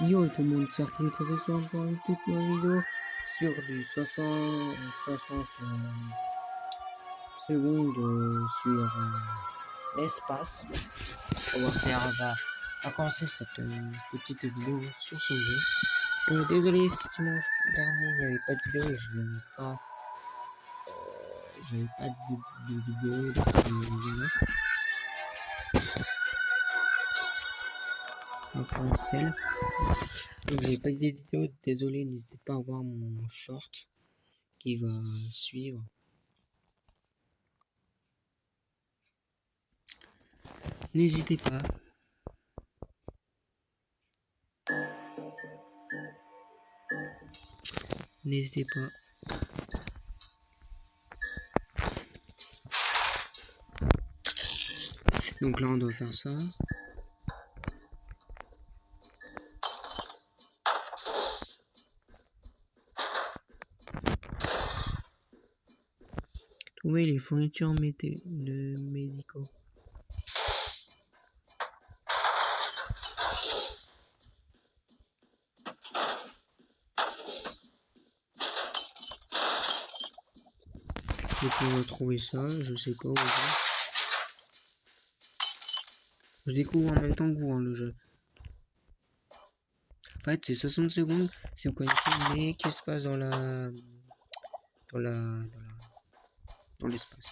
Yo tout le monde, c'est Arcade sur encore une toute nouvelle vidéo sur du 60 secondes sur l'espace. On va commencer cette petite vidéo sur ce jeu. Désolé si dimanche dernier il n'y avait pas de vidéo, j'avais pas de vidéo depuis donc on rappelle. Donc j'avais pas de vidéo, désolé, n'hésitez pas à voir mon short qui va suivre. N'hésitez pas. N'hésitez pas. Donc là on doit faire ça. Trouver les fournitures médicaux. Je peux retrouver ça, je sais pas où. Je découvre en même temps que vous le jeu. En fait, c'est 60 secondes si vous connaissez, mais qu'est-ce qui se passe dans l'espace.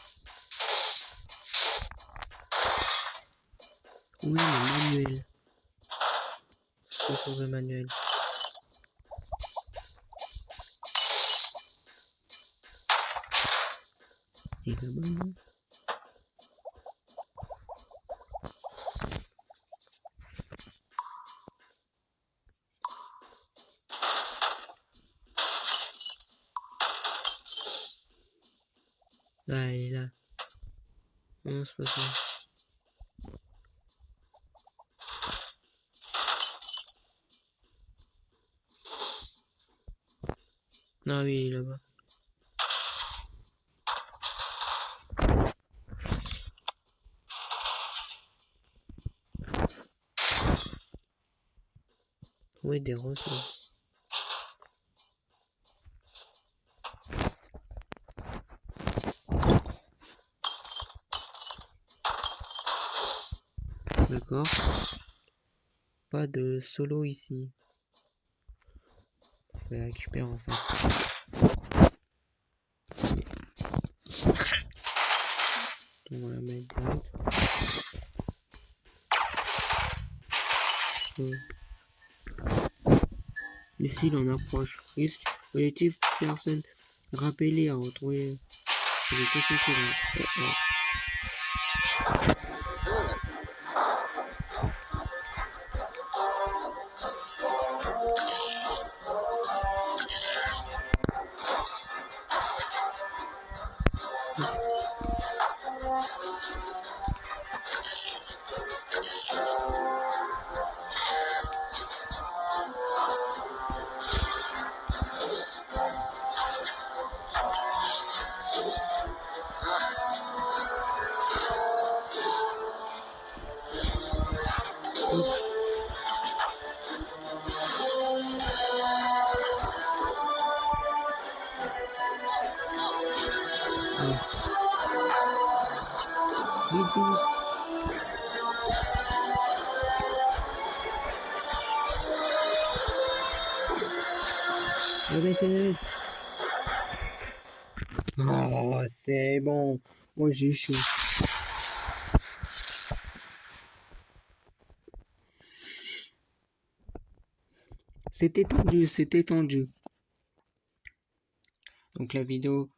Oui, le manuel. Je peux sur le manuel. Et là-bas, non. Là, elle est là. Non, c'est pas ça. Non, oui, il est là-bas. Oui, des ressources. D'accord. Pas de solo ici. Je vais récupérer en fait. On va la mettre direct. Ici, il en approche. Risque collectif, personne rappelée à retrouver les 60 secondes. Oh, c'est bon. Moi, j'ai chaud. C'était tendu, c'était tendu. Donc la vidéo.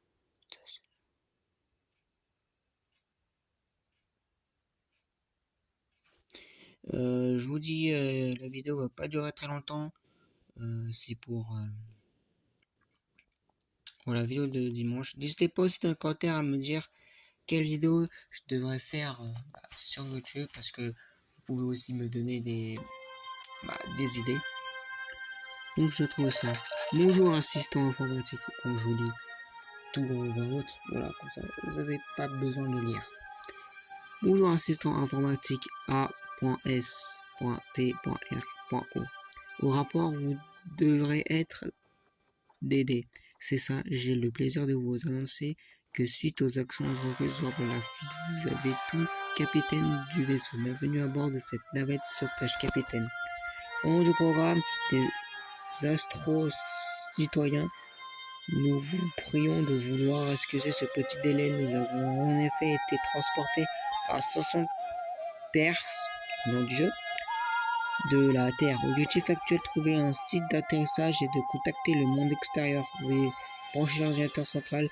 Je vous dis, la vidéo va pas durer très longtemps. C'est pour la vidéo de dimanche. N'hésitez pas aussi dans les commentaires à me dire quelle vidéo je devrais faire sur YouTube, parce que vous pouvez aussi me donner des idées. Donc je trouve ça. Bonjour assistant informatique. Bon, je vous lis tout en voix haute. Voilà, comme ça vous n'avez pas besoin de lire. Bonjour assistant informatique A.S.T.R.O. Au rapport, vous devrez être d'aider. C'est ça, j'ai le plaisir de vous annoncer que suite aux actions entreprises lors de la fuite, vous avez tout capitaine du vaisseau. Bienvenue à bord de cette navette sauvetage, capitaine. Au nom du programme des astro-citoyens, nous vous prions de vouloir excuser ce petit délai. Nous avons en effet été transportés à 60 Perse, au nom du jeu, de la Terre. Objectif actuel, trouver un site d'atterrissage et de contacter le monde extérieur. Vous pouvez brancher l'ordinateur central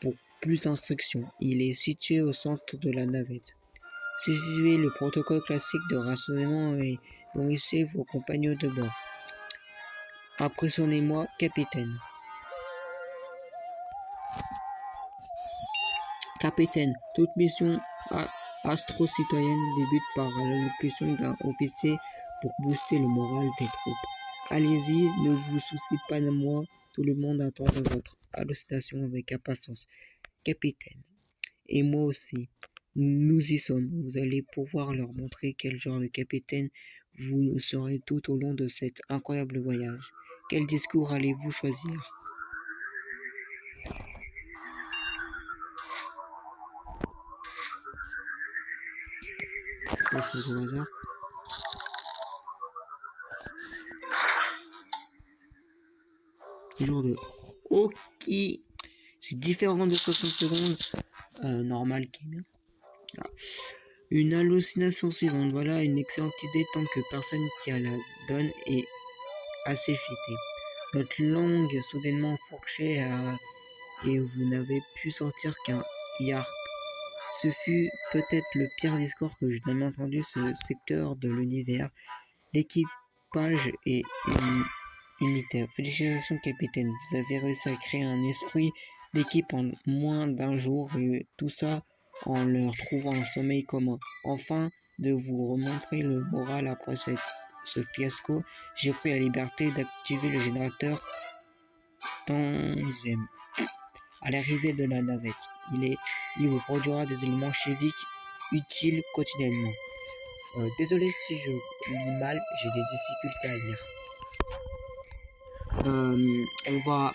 pour plus d'instructions. Il est situé au centre de la navette. Suivez le protocole classique de rationnement et nourrissez vos compagnons de bord. Impressionnez-moi, capitaine. Capitaine, toute mission astro-citoyenne débute par l'allocution d'un officier pour booster le moral des troupes. Allez-y, ne vous souciez pas de moi, tout le monde attend votre hallucination avec impatience. Capitaine, et moi aussi, nous y sommes. Vous allez pouvoir leur montrer quel genre de capitaine vous serez tout au long de cet incroyable voyage. Quel discours allez-vous choisir? Au hasard. Jour 2. Ok. C'est différent de 60 secondes. Normal qui est bien. Voilà. Une hallucination suivante. Voilà une excellente idée tant que personne qui a la donne est assez cheatée. Notre langue soudainement fourchée et vous n'avez pu sortir qu'un yarp. Ce fut peut-être le pire discours que j'ai jamais entendu ce secteur de l'univers. L'équipage est unitaire. Félicitations, capitaine. Vous avez réussi à créer un esprit d'équipe en moins d'un jour et tout ça en leur trouvant un sommeil commun. Enfin, de vous remontrer le moral après ce fiasco, j'ai pris la liberté d'activer le générateur Tanzem. À l'arrivée de la navette, il vous produira des éléments chimiques utiles quotidiennement. Désolé si je lis mal, j'ai des difficultés à lire. On va.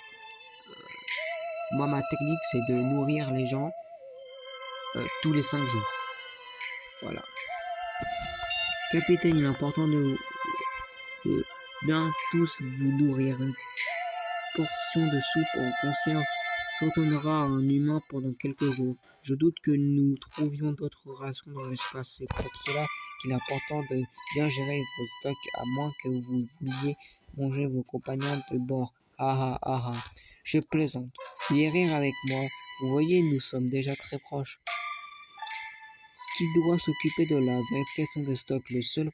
Moi, ma technique, c'est de nourrir les gens tous les 5 jours. Voilà. Capitaine, il est important de bien tous vous nourrir. Une portion de soupe en conserve s'entonnera un humain pendant quelques jours. Je doute que nous trouvions d'autres rations dans l'espace. C'est pour cela qu'il est important de bien gérer vos stocks, à moins que vous vouliez manger vos compagnons de bord. Ah ah ah ah. Je plaisante. Veuillez rire avec moi. Vous voyez, nous sommes déjà très proches. Qui doit s'occuper de la vérification des stocks? Le seul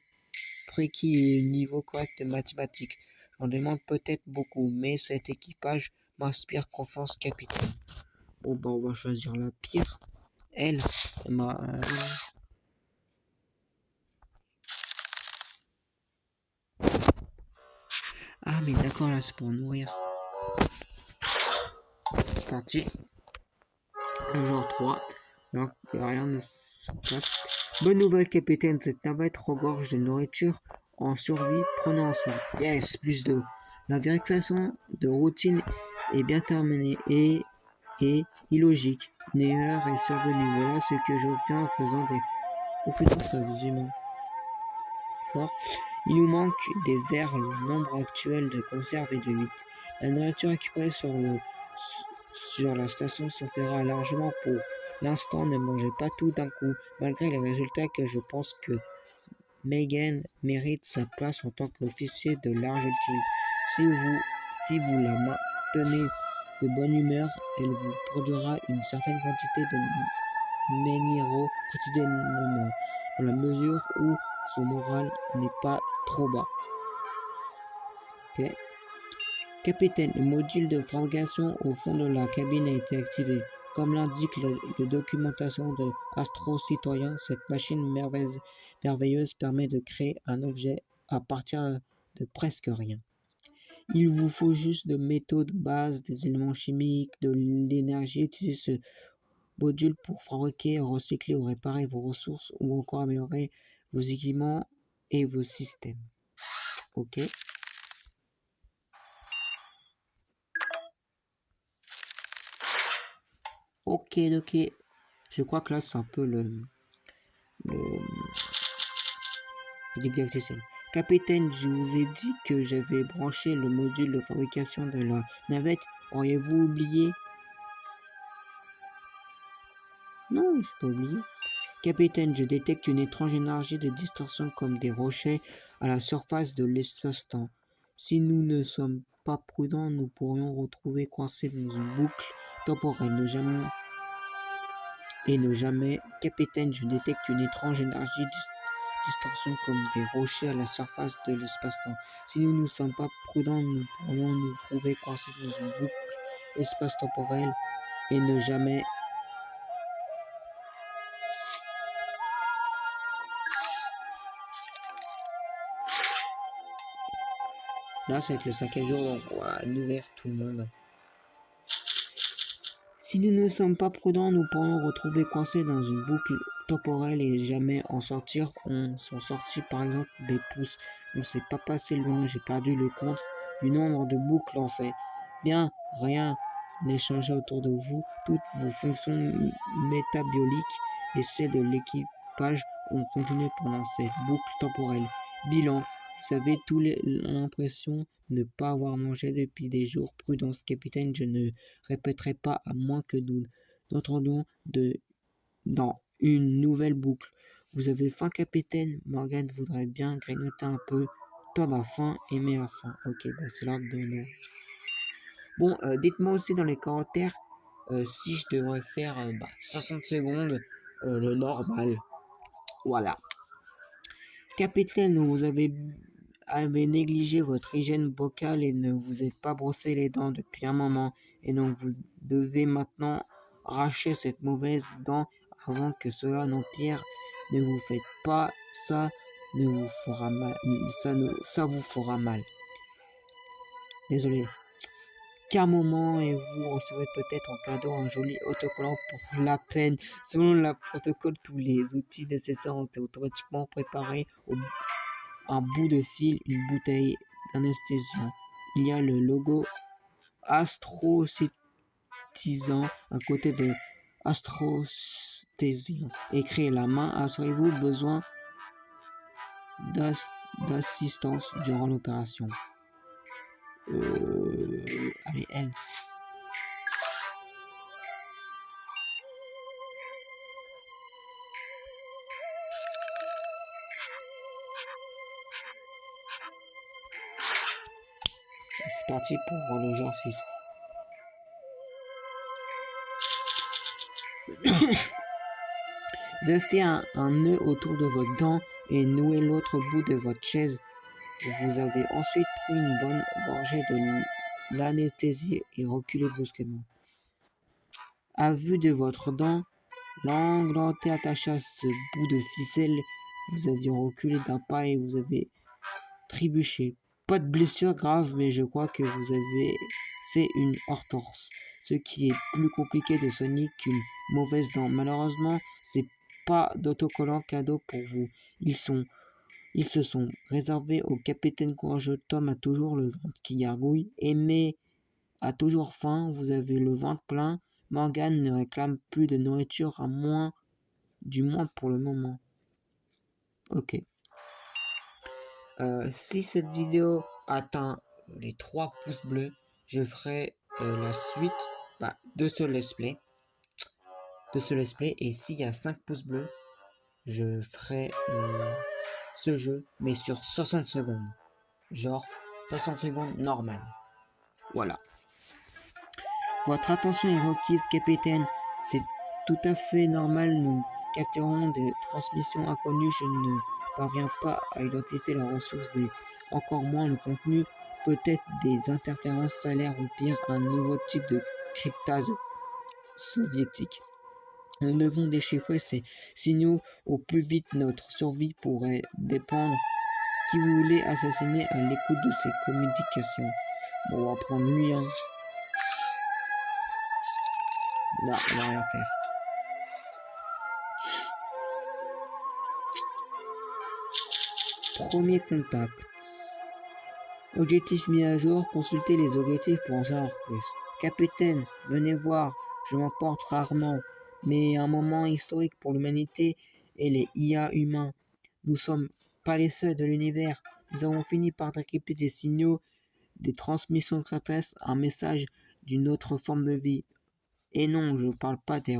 prérequis est un niveau correct de mathématiques. J'en demande peut-être beaucoup, mais cet équipage m'inspire confiance, capitaine. Bon, bah, on va choisir la pire. Elle, Ah, mais d'accord, là, c'est pour nourrir. C'est parti. Genre 3. Donc, rien ne se passe. Bonne nouvelle, capitaine. Cette navette regorge de nourriture en survie. Prenez en soin. Yes, plus 2. La vérification de routine est bien terminée et illogique. Une erreur est survenue. Voilà ce que j'obtiens en faisant des confidences à des humains. D'accord. Il nous manque des vers. Le nombre actuel de conserves est de 8. La nourriture récupérée sur la station suffira largement pour l'instant. Ne mangez pas tout d'un coup. Malgré les résultats que je pense que Megan mérite sa place en tant qu'officier de l'Argentine. Si vous la maintenez de bonne humeur, elle vous produira une certaine quantité de minéraux quotidiennement, dans la mesure où son moral n'est pas trop bas. Okay. Capitaine, le module de fabrication au fond de la cabine a été activé. Comme l'indique la documentation de Astro-Citoyen, cette machine merveilleuse permet de créer un objet à partir de presque rien. Il vous faut juste de métaux de base, des éléments chimiques, de l'énergie. Utilisez ce module pour fabriquer, recycler ou réparer vos ressources ou encore améliorer vos équipements et vos systèmes. Ok. Ok. Je crois que là, c'est un peu l'exercice. Capitaine, je vous ai dit que j'avais branché le module de fabrication de la navette. Auriez-vous oublié? Non, je n'ai pas oublié. Capitaine, je détecte une étrange énergie de distorsion comme des rochers à la surface de l'espace-temps. Si nous ne sommes pas prudents, nous pourrions retrouver coincés dans une boucle temporelle. Ne jamais. Capitaine, je détecte une étrange énergie distorsion comme des rochers à la surface de l'espace-temps. Si nous ne sommes pas prudents, nous pourrions nous trouver coincés dans une boucle espace-temporelle et ne jamais. Là, ça va être le 5e jour, donc on va nourrir tout le monde. Si nous ne sommes pas prudents, nous pourrions retrouver coincés dans une boucle temporelle et jamais en sortir. On sont sortis par exemple des pouces. On ne s'est pas passé loin, j'ai perdu le compte du nombre de boucles en fait. Bien, rien n'est changé autour de vous. Toutes vos fonctions métabioliques et celles de l'équipage ont continué pendant cette boucle temporelle. Bilan, vous avez tous l'impression de ne pas avoir mangé depuis des jours. Prudence, capitaine, je ne répéterai pas à moins que nous entendions dans une nouvelle boucle. Vous avez faim, capitaine? Morgan voudrait bien grignoter un peu. Tom a faim et May a faim. Ok, bah c'est l'heure de nourrir. Bon, dites-moi aussi dans les commentaires si je devrais faire 60 secondes le normal. Voilà. Capitaine, vous avez négligé votre hygiène buccale et ne vous êtes pas brossé les dents depuis un moment. Et donc vous devez maintenant arracher cette mauvaise dent avant que cela n'empire. Ne vous faites pas, ça ne vous fera mal. Ça vous fera mal. Désolé. Qu'un moment et vous recevrez peut-être en cadeau un joli autocollant pour la peine. Selon le protocole, tous les outils nécessaires ont été automatiquement préparés un bout de fil, une bouteille d'anesthésiant. Il y a le logo Astrocitizen à côté de Astrosthésiant. Écrit la main, assurez-vous besoin d'assistance durant l'opération. Allez, elle. C'est parti pour l'exercice. Vous avez fait un nœud autour de votre dent et noué l'autre bout de votre chaise. Vous avez ensuite pris une bonne gorgée de l'anesthésie et reculé brusquement. À vue de votre dent, l'englantée attaché à ce bout de ficelle, vous aviez reculé d'un pas et vous avez trébuché. Pas de blessure grave, mais je crois que vous avez fait une entorse, ce qui est plus compliqué de soigner qu'une mauvaise dent. Malheureusement, c'est pas d'autocollant cadeau pour vous. Ils se sont réservés au capitaine courageux. Tom a toujours le ventre qui gargouille. Aimé a toujours faim. Vous avez le ventre plein. Morgan ne réclame plus de nourriture du moins pour le moment. Ok. Si cette vidéo atteint les 3 pouces bleus, je ferai la suite de ce let's play. Et s'il y a 5 pouces bleus, je ferai ce jeu, mais sur 60 secondes. Genre 60 secondes normal. Voilà. Votre attention est requise, capitaine. C'est tout à fait normal. Nous capturons des transmissions inconnues. Je ne parviens pas à identifier la ressource encore moins le contenu. Peut-être des interférences solaires ou pire, un nouveau type de cryptase soviétique. Nous devons déchiffrer ces signaux au plus vite. Notre survie pourrait dépendre. Qui vous voulez assassiner à l'écoute de ces communications? Bon, on va prendre lui, hein. Là, on va rien faire. Premier contact. Objectif mis à jour. Consultez les objectifs pour en savoir plus. Capitaine, venez voir. je m'en porte rarement, mais un moment historique pour l'humanité et les IA humains. Nous sommes pas les seuls de l'univers. Nous avons fini par décrypter des signaux, des transmissions extraterrestres, un message d'une autre forme de vie. Et non, je ne parle pas des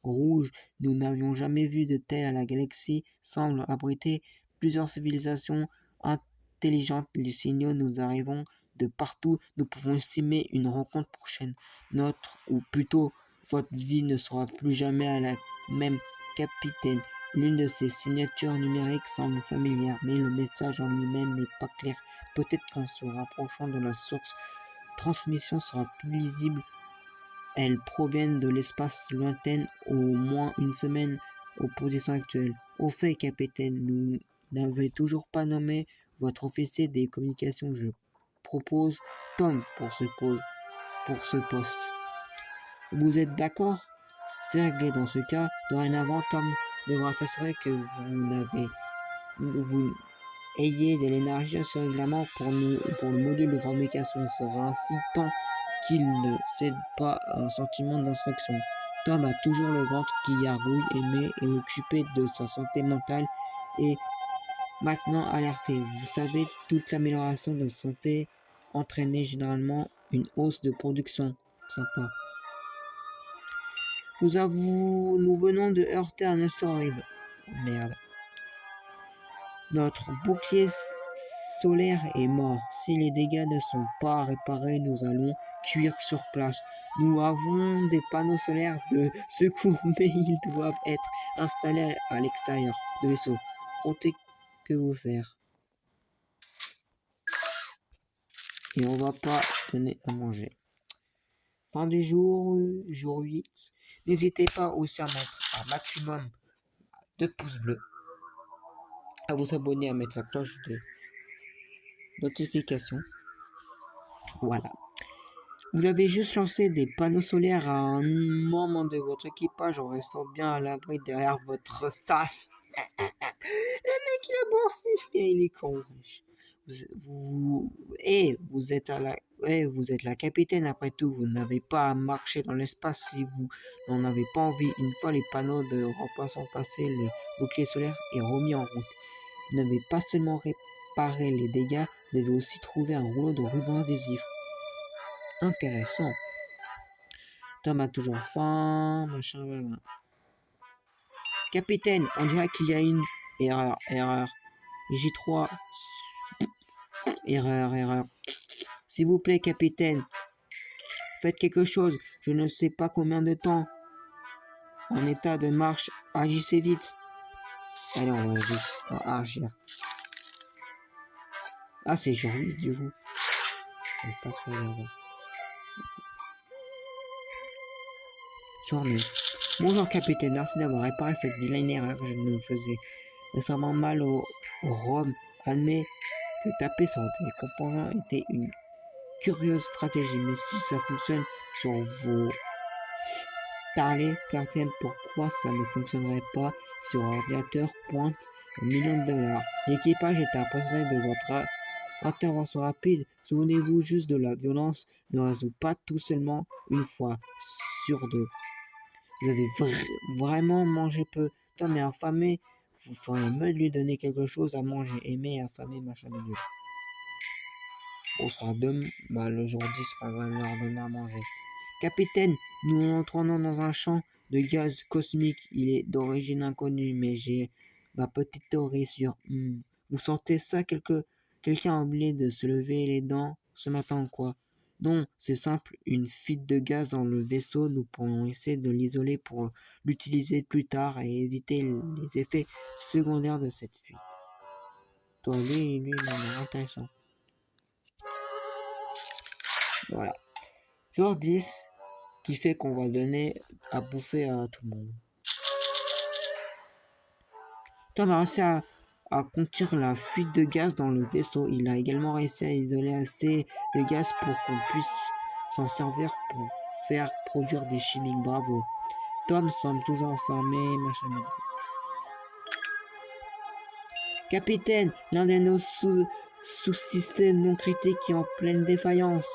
rouges. Nous n'avions jamais vu de tel. La galaxie semble abriter plusieurs civilisations intelligentes. Les signaux nous arrivons de partout. Nous pouvons estimer une rencontre prochaine. Notre, ou plutôt, votre vie ne sera plus jamais à la même, capitaine. L'une de ces signatures numériques semble familière, mais le message en lui-même n'est pas clair. Peut-être qu'en se rapprochant de la source, transmission sera plus lisible. Elles proviennent de l'espace lointain, au moins une semaine aux positions actuelles. Au fait, capitaine, vous n'avez toujours pas nommé votre officier des communications. Je propose Tom pour ce poste. Vous êtes d'accord? C'est réglé dans ce cas. Dorénavant, Tom devra s'assurer que vous ayez de l'énergie assez régulièrement pour le module de fabrication. Il sera ainsi temps qu'il ne cède pas à un sentiment d'instruction. Tom a toujours le ventre qui gargouille, aimé et occupé de sa santé mentale et maintenant alerté. Vous savez, toute l'amélioration de santé entraînait généralement une hausse de production. Sympa. Nous venons de heurter un astéroïde. Merde. Notre bouclier solaire est mort. Si les dégâts ne sont pas réparés, nous allons cuire sur place. Nous avons des panneaux solaires de secours, mais ils doivent être installés à l'extérieur du vaisseau. Comptez que vous faire. Et on va pas donner à manger. Fin du jour 8. N'hésitez pas aussi à mettre un maximum de pouces bleus, à vous abonner, à mettre la cloche de notification. Voilà. Vous avez juste lancé des panneaux solaires à un moment de votre équipage en restant bien à l'abri derrière votre sas. Le mec il a bossé, il est con. Vous êtes la capitaine après tout. Vous n'avez pas à marcher dans l'espace si vous n'en avez pas envie. Une fois les panneaux de remplaçant passés, le bouclier solaire est remis en route. Vous n'avez pas seulement réparé les dégâts, vous avez aussi trouvé un rouleau de ruban adhésif. Intéressant. Tom a toujours faim, machin, voilà. Capitaine, on dirait qu'il y a une erreur. J3. Erreur. S'il vous plaît, capitaine. Faites quelque chose. Je ne sais pas combien de temps. En état de marche, agissez vite. Allez, on va agir. Ah, c'est jour 8 du coup. C'est pas très grave. Jour 9. Bonjour capitaine, merci d'avoir réparé cette vilaine erreur. Je me faisais récemment mal au rhum. Admets que taper sur des composants était une curieuse stratégie, mais si ça fonctionne sur vos tarlés, capitaine, pourquoi ça ne fonctionnerait pas sur ordinateur pointe aux millions de dollars? L'équipage est impressionné de votre intervention rapide. Souvenez-vous juste de la violence ne résout pas tout seulement une fois sur deux. Vous avez vraiment mangé peu. Tom est affamé. Vous feriez mieux de lui donner quelque chose à manger. Aimé, affamé, machin de Dieu. On sera demain. Le jour 10 sera leur donner à manger. Capitaine, nous entrons dans un champ de gaz cosmique. Il est d'origine inconnue, mais j'ai ma petite théorie sur... Vous sentez ça? Quelqu'un a oublié de se lever les dents ce matin ou quoi? Non, c'est simple, une fuite de gaz dans le vaisseau. Nous pourrons essayer de l'isoler pour l'utiliser plus tard et éviter les effets secondaires de cette fuite. Toi, lui, il est intéressant. Voilà. Jour 10, qui fait qu'on va donner à bouffer à tout le monde. Tom a réussi à contenir la fuite de gaz dans le vaisseau. Il a également réussi à isoler assez de gaz pour qu'on puisse s'en servir pour faire produire des chimiques. Bravo. Tom semble toujours enfermé, machin. Capitaine, l'un de nos sous-systèmes non critiques est en pleine défaillance.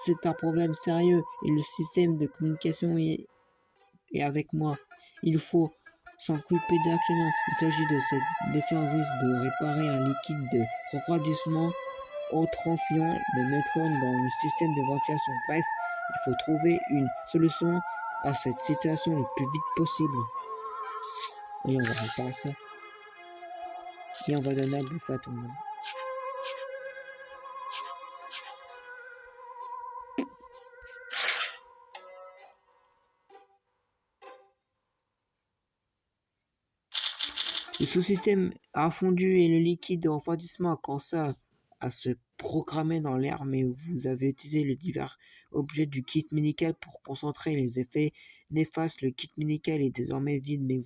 C'est un problème sérieux et le système de communication est avec moi. Il faut s'en couper directement. Il s'agit de cette défaillance de réparer un liquide de refroidissement autrefiant le neutrone dans le système de ventilation. Bref, il faut trouver une solution à cette situation le plus vite possible. Et on va réparer ça. Et on va donner à bouffer à tout le monde. Le sous-système a fondu et le liquide de refroidissement a commencé à se programmer dans l'air, mais vous avez utilisé les divers objets du kit médical pour concentrer les effets néfastes. Le kit médical est désormais vide, mais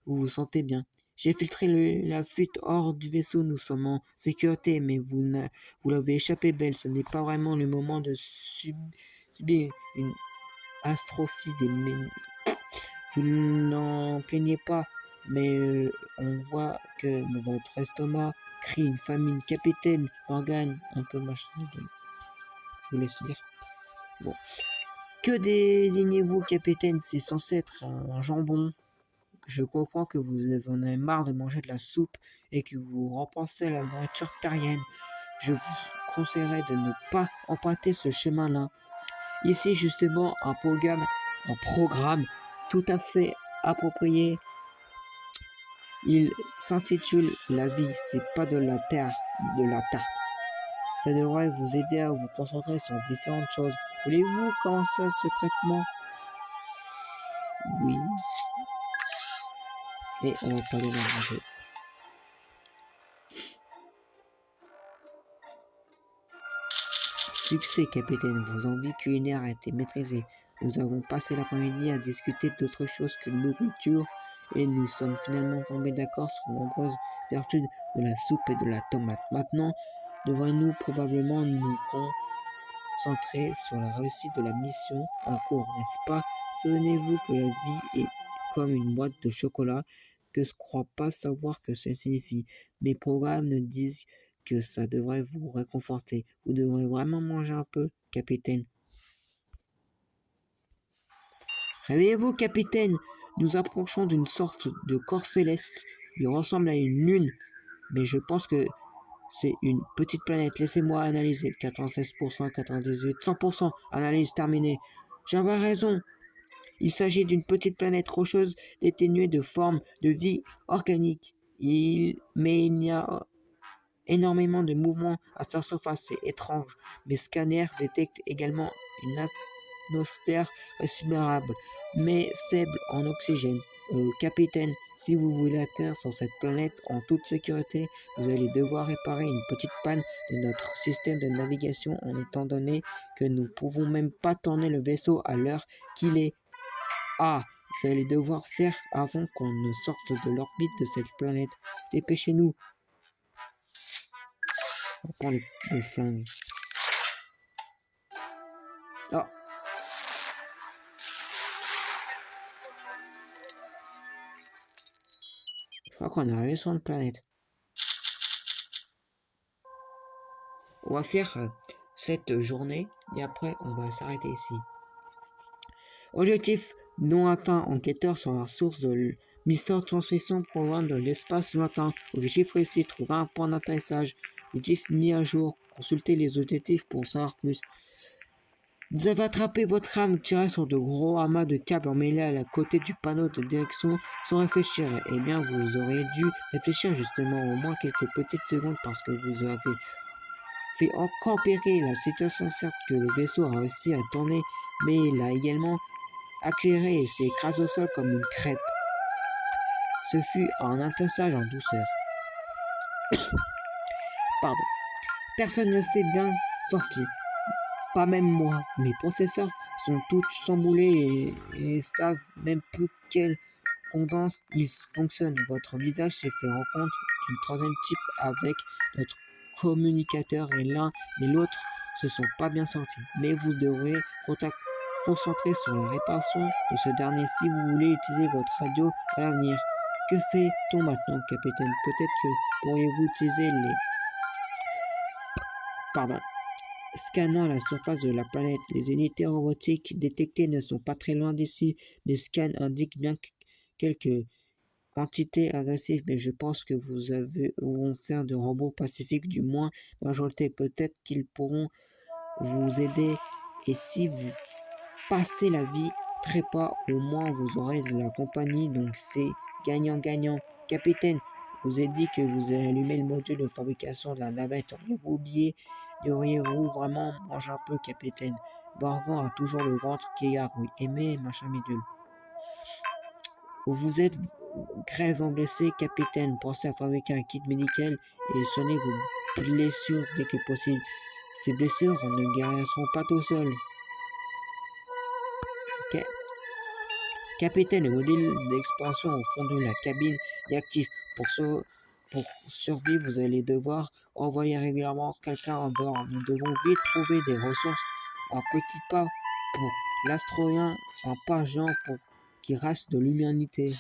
vous vous sentez bien. J'ai filtré la fuite hors du vaisseau, nous sommes en sécurité, mais vous l'avez échappé belle. Ce n'est pas vraiment le moment de subir une astrophie des Vous n'en plaignez pas, mais on voit que votre estomac crie une famine. Capitaine Morgan, un peu machin. Je vous laisse lire. Bon. Que désignez-vous, capitaine? C'est censé être un jambon. Je comprends que vous en avez marre de manger de la soupe et que vous repensez à la nourriture terrienne. Je vous conseillerais de ne pas emprunter ce chemin-là. Ici, justement, un programme tout à fait approprié. Il s'intitule La vie, c'est pas de la terre, de la tarte. Ça devrait vous aider à vous concentrer sur différentes choses. Voulez-vous commencer ce traitement? Oui. Et on va pas donner à manger. Succès, capitaine. Vos envies culinaires ont été maîtrisées. Nous avons passé l'après-midi à discuter d'autre chose que de nourriture et nous sommes finalement tombés d'accord sur de nombreuses vertus de la soupe et de la tomate. Maintenant, devons-nous probablement nous concentrer sur la réussite de la mission en cours, n'est-ce pas? Souvenez-vous que la vie est comme une boîte de chocolat, que je crois pas savoir que ça signifie. Mes programmes ne disent que ça devrait vous réconforter. Vous devrez vraiment manger un peu, capitaine. Réveillez-vous, capitaine. Nous approchons d'une sorte de corps céleste. Il ressemble à une lune, mais je pense que c'est une petite planète. Laissez-moi analyser. 96%, 98%, 100%. Analyse terminée. J'avais raison. Il s'agit d'une petite planète rocheuse dénuée de forme de vie organique. Mais il y a énormément de mouvements à sa surface. C'est étrange. Mes scanners détectent également une atmosphère respirable, mais faible en oxygène. Capitaine, si vous voulez atterrir sur cette planète en toute sécurité, vous allez devoir réparer une petite panne de notre système de navigation, en étant donné que nous ne pouvons même pas tourner le vaisseau à l'heure qu'il est. Ah, vous allez devoir faire avant qu'on ne sorte de l'orbite de cette planète. Dépêchez-nous. On prend le flingue. Oh. Je crois qu'on est arrivé sur une planète. On va faire cette journée et après on va s'arrêter ici. Objectif non atteint, enquêteur sur la source de mystère de transmission provenant de l'espace lointain. Objectif réussi, trouver un point d'atterrissage. Objectif mis à jour, consultez les objectifs pour savoir plus. Vous avez attrapé votre âme, tiré sur de gros amas de câbles emmêlés à la côté du panneau de direction sans réfléchir. Eh bien, vous auriez dû réfléchir justement au moins quelques petites secondes parce que vous avez fait encore empirer la situation. Certes que le vaisseau a réussi à tourner, mais il a également accéléré et s'est écrasé au sol comme une crêpe. Ce fut un atterrissage en douceur. Pardon. Personne ne s'est bien sorti. Pas même moi. Mes processeurs sont tous chamboulés et savent même plus quelle condense ils fonctionnent. Votre visage s'est fait rencontre d'une troisième type avec notre communicateur et l'un et l'autre se sont pas bien sortis. Mais vous devrez concentrer sur la réparation de ce dernier si vous voulez utiliser votre radio à l'avenir. Que fait-on maintenant, capitaine? Peut-être que pourriez-vous utiliser les... Pardon. Scannant la surface de la planète, les unités robotiques détectées ne sont pas très loin d'ici. Les scans indiquent bien quelques entités agressives, mais je pense que vous vont faire de robots pacifiques, du moins majorité. Peut-être qu'ils pourront vous aider, et si vous passez la vie très pas, au moins vous aurez de la compagnie, donc c'est gagnant-gagnant. Capitaine, je vous ai dit que vous avez allumé le module de fabrication de la navette. Auriez-vous oublié? Auriez-vous vraiment mangé un peu, capitaine? Borgan a toujours le ventre qui gargouille. Aimé, machin bidule. Vous êtes gravement blessé, capitaine. Pensez à fabriquer un kit médical et soigner vos blessures dès que possible. Ces blessures ne guériront pas tout seules. Capitaine, le module d'expansion au fond de la cabine est actif. Pour survivre, vous allez devoir envoyer régulièrement quelqu'un en dehors. Nous devons vite trouver des ressources. Un petit pas pour l'astroïen, un pas géant pour qui reste de l'humanité.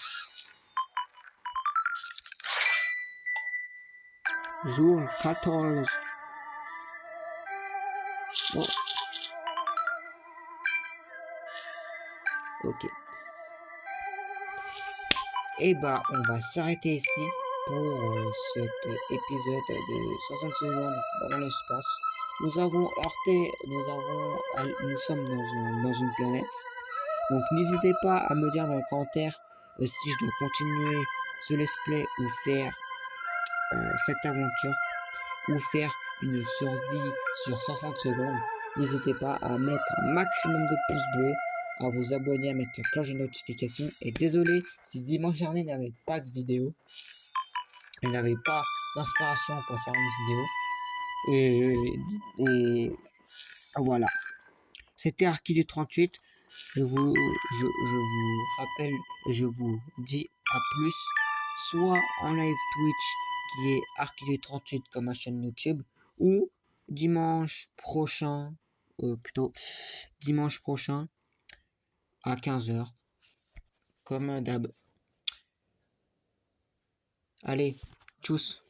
Jour 14. Oh. Ok. Et bah, on va s'arrêter ici pour cet épisode de 60 secondes dans l'espace. Nous sommes dans une planète. Donc n'hésitez pas à me dire dans les commentaires si je dois continuer ce let's play ou faire cette aventure ou faire une survie sur 60 secondes. N'hésitez pas à mettre un maximum de pouces bleus, à vous abonner, à mettre la cloche de notification. Et désolé si dimanche dernier n'avait pas de vidéo. Il n'avait pas d'inspiration pour faire une vidéo. Et voilà. C'était Archidu 38. Je vous rappelle, je vous dis à plus, soit en live Twitch qui est Archidu 38 comme ma chaîne YouTube, ou dimanche prochain à 15h, comme d'hab. Allez, tchuss.